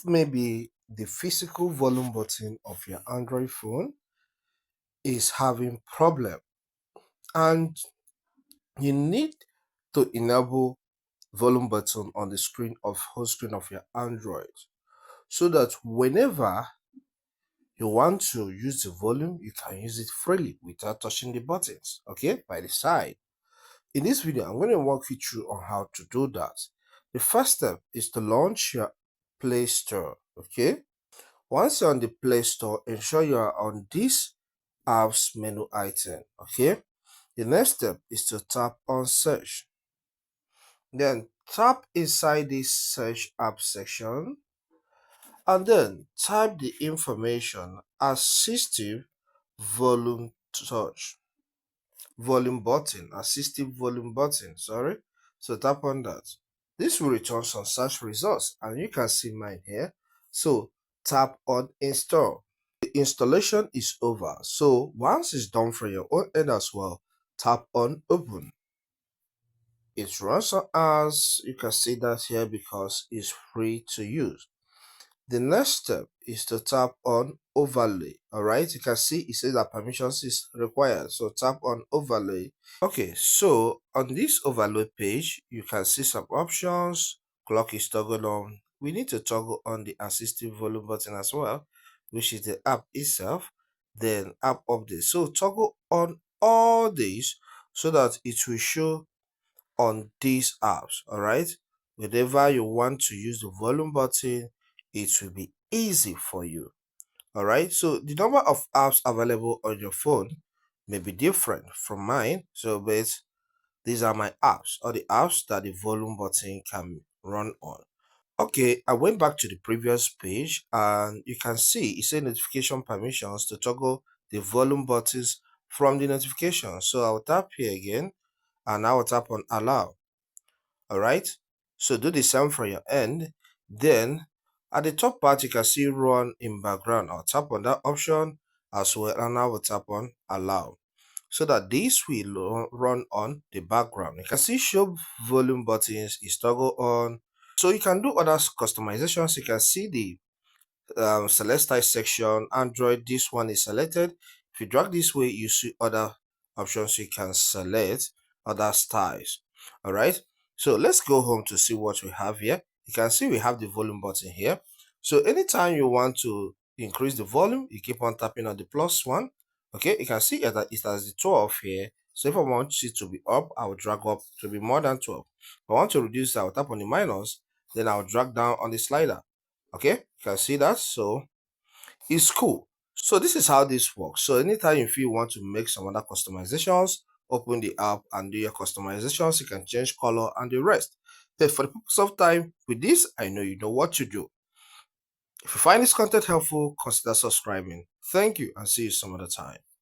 maybe the physical volume button of your Android phone is having problem and you need to enable volume button on the screen of home screen of your Android so that whenever you want to use the volume, you can use it freely without touching the buttons, okay, by the side. In this video, I'm going to walk you through on how to do that. The first step is to launch your Play Store, okay? Once you're on the Play Store, ensure you are on this apps menu item, okay? The next step is to tap on search. Then tap inside this search app section and then type the information assistive volume touch assistive volume button, sorry. So tap on that. This will return some search results and you can see mine here. So tap on install. The installation is over. So once it's done for your own end as well, tap on open. It runs as you can see that here because it's free to use. The next step is to tap on overlay. All right, you can see it says that permissions is required, so tap on overlay. Okay, so on this overlay page you can see some options. Clock is toggled on. We need to toggle on the assistive volume button as well, which is the app itself. Then app update, so toggle on all these so that it will show on these apps. All right, whenever you want to use the volume button, it will be easy for you. All right, so the number of apps available on your phone may be different from mine, so but these are my apps, or the apps that the volume button can run on. Okay, I went back to the previous page and you can see it says notification permissions to toggle the volume buttons from the notification. So I'll tap here again and I will tap on allow. All right, so do the same for your end. Then at the top part you can see run in background. I'll tap on that option as well and I will tap on allow so that this will run on the background. You can see show volume buttons is toggle on, so you can do other customizations. You can see the select style section. Android, this one is selected. If you drag this way, you see other options. You can select other styles. All right, so let's go home to see what we have here. You can see we have the volume button here. So anytime you want to increase the volume, you keep on tapping on the plus one. Okay, you can see that it has the 12 here. So if I want it to be up, I will drag up to be more than 12. If I want to reduce, I will tap on the minus, then I'll drag down on the slider. Okay, you can see that. So it's cool. So this is how this works. So anytime you feel you want to make some other customizations, open the app and do your customizations. You can change color and the rest. But for the purpose of time, with this, I know you know what to do. If you find this content helpful, consider subscribing. Thank you and see you some other time.